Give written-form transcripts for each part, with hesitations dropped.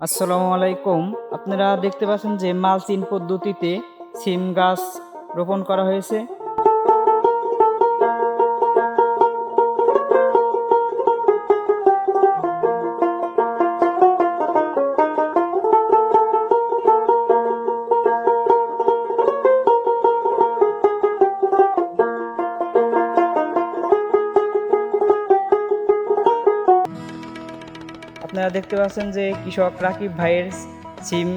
আসসালামু আলাইকুম। আপনারা দেখতে পাচ্ছেন যে মালচিং পদ্ধতিতে সিম গাছ রোপণ করা হয়েছে। আপনারা দেখতে পাচ্ছেন যে কৃষক রাকিব ভাইয়ের সিম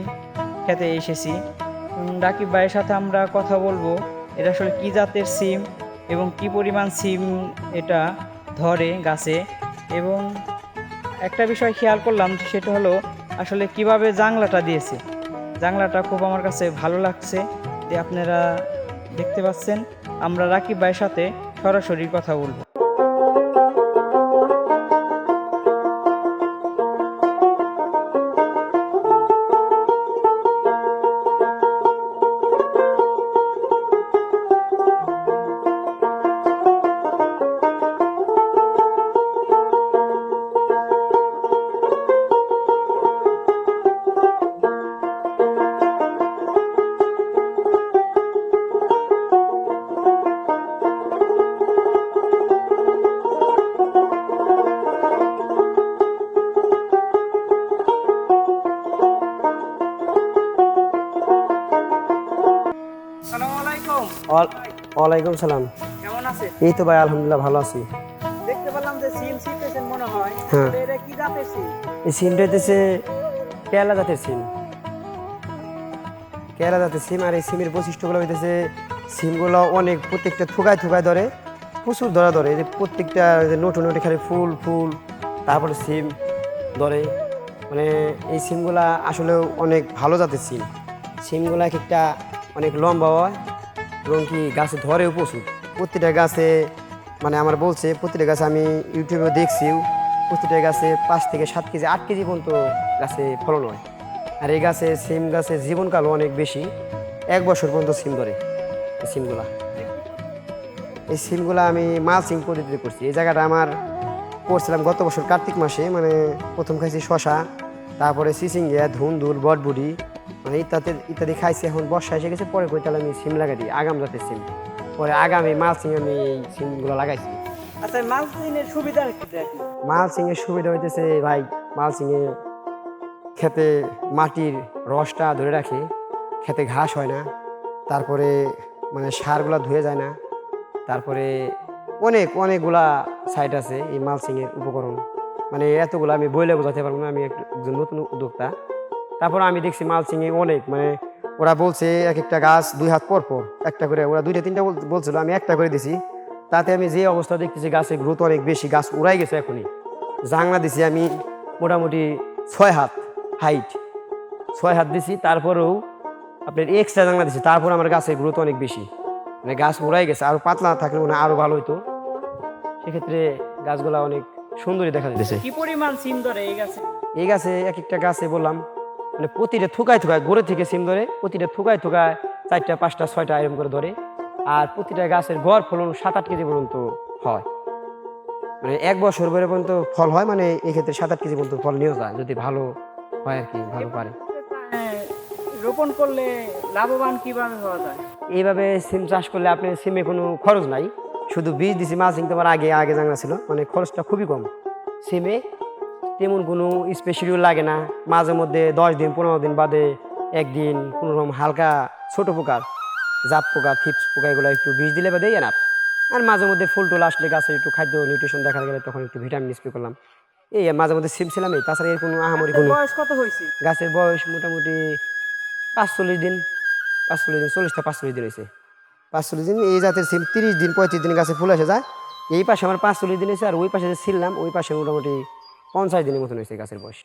খেতে এসেছি। রাকিব ভাইয়ের সাথে আমরা কথা বলবো এটা আসলে কী জাতের সিম এবং কি পরিমাণ সিম এটা ধরে গাছে। এবং একটা বিষয় খেয়াল করলাম, সেটা হলো আসলে কিভাবে জাংলাটা দিয়েছে। জাংলাটা খুব আমার কাছে ভালো লাগছে যে আপনারা দেখতে পাচ্ছেন। আমরা রাকিব ভাইয়ের সাথে সরাসরি কথা বলবো। আসসালামু আলাইকুম। ওয়ালাইকুম সালাম। কেমন আছে? এই তো ভাই আলহামদুলিল্লাহ ভালো আছি। দেখতে পেলাম যে সিম ছিটতেছেন মনে হয়। হ্যাঁ। এটা কি জাতের সিম? এই সিমটা হইতেছে কেরালা জাতের সিম। কেরালা জাতের সিম। আর এই সিমের বৈশিষ্ট্যগুলো হইতেছে সিমগুলো অনেক প্রত্যেকটা থুকায় থুকায় ধরে, প্রচুর ধরে এই যে প্রত্যেকটা নটু নটি খালি ফুল ফুল, তারপরে সিম ধরে। মানে এই সিমগুলা আসলে অনেক ভালো জাতের সিম। সিমগুলা এক একটা অনেক লম্বা হয় এবং কি গাছে ধরেও প্রচুর। প্রতিটা গাছে মানে আমার বলছে প্রতিটা গাছে, আমি ইউটিউবে দেখছিও, প্রতিটা গাছে 5 থেকে 7 কেজি 8 কেজি পর্যন্ত গাছে ফলন হয়। আর এই গাছে সিম গাছের জীবনকালও অনেক বেশি, 1 বছর পর্যন্ত সিম ধরে এই সিমগুলা। এই সিমগুলা আমি মালচিং পদ্ধতিতে করছি। এই জায়গাটা আমার করছিলাম গত বছর কার্তিক মাসে। মানে প্রথম খাইছি শশা, তারপরে চিচিঙ্গা, ধুন্দুল, বটবুটি, মানে ইত্যাদি ইত্যাদি খাইছি। এখন বর্ষা এসে গেছে, পরে কই তাহলে আমি সিম লাগাই দিই, আগাম জাতের সিম। পরে আগামী মালচিং আমি এই সিমগুলো লাগাইছি। আচ্ছা, মালচিংয়ের সুবিধা কি দেখি? মালচিং এর সুবিধা হইতেছে ভাই, মালচিং এ খেতে মাটির রসটা ধরে রাখে, খেতে ঘাস হয় না, তারপরে মানে সারগুলা ধুয়ে যায় না, তারপরে অনেকগুলা সাইট আছে এই মালচিং এর উপকরণ। মানে এতগুলো আমি বইলে বোঝাতে পারবো না, আমি একজন নতুন উদ্যোক্তা। তারপর আমি দেখছি মালচিং এ অনেক, মানে ওরা বলছে এক একটা গাছ 2 হাত পর পর একটা করে, ওরা 2টা 3টা বলছিল, আমি একটা করে দিছি। তাতে আমি যে অবস্থা দেখতেছি গাছের গ্রোথ অনেক বেশি, গাছ উড়াই গেছে এখনই। জাংলা দিছি আমি মোটামুটি 6 হাত হাইট, 6 হাত দিছি, তারপরেও আপনার এক্সট্রা জাংলা দিছি, তারপর আমার গাছের গ্রোথ অনেক বেশি। মানে গাছ উড়াই গেছে, আরো পাতলা থাকলে মানে আরো ভালো হইতো। সেক্ষেত্রে গাছগুলা অনেক সুন্দরই দেখা যাচ্ছে। কি পরিমাণ সিম ধরে এই গাছে? এই গাছে এক একটা গাছে বললাম মানে প্রতিটা থুকায় থুকায় গোড়ে থেকে সিম ধরে, প্রতিটা থুকায় থুকায় 4টা 5টা 6টা এরকম করে ধরে। আর প্রতিটা গাছের গড় ফলন 7-8 কেজি পর্যন্ত হয়। মানে 1 বছর ধরে পর্যন্ত ফল হয়, মানে এক্ষেত্রে 7-8 কেজি পর্যন্ত ফল নিয়ে যায় যদি ভালো হয় আর কি, ভালো পারে। হ্যাঁ, রোপণ করলে লাভবান কিভাবে হওয়া যায়? এইভাবে সিম চাষ করলে আপনি সিমে কোনো খরচ নাই, শুধু বীজ দিছি। মালচিং তোমার আগে আগে জানা ছিল, মানে খরচটা খুবই কম সিমে। তেমন কোনো স্পেশালিও লাগে না। মাঝে মধ্যে 10 দিন 15 দিন বাদে একদিন কোনো রকম হালকা ছোট পোকার, জাপ পোকা, থিপস পোকা, এগুলো একটু বীজ দিলে বাদে এনাফ। আর মাঝে মধ্যে ফুল টুল আসলে গাছে একটু খাদ্য নিউট্রিশন দেখা গেলে তখন একটু ভিটামিন স্প্রে করলাম। এই মাঝে মধ্যে সিম ছিলাম, এই তাছাড়া এর কোনো আহামরি গাছের কোনো। বয়স কত হয়েছে? গাছের বয়স মোটামুটি 45 দিন, 45 দিন, 40 থেকে 45 দিন হয়েছে। 45 দিন। এই জাতের সিম 30 দিন 35 দিন গাছে ফুল এসে যায়। এই পাশে আমার 45 দিন হয়েছে, আর ওই পাশে যে ছিলাম ওই পাশে মোটামুটি 50 দিনের মতন হয়েছে গাছের বয়স।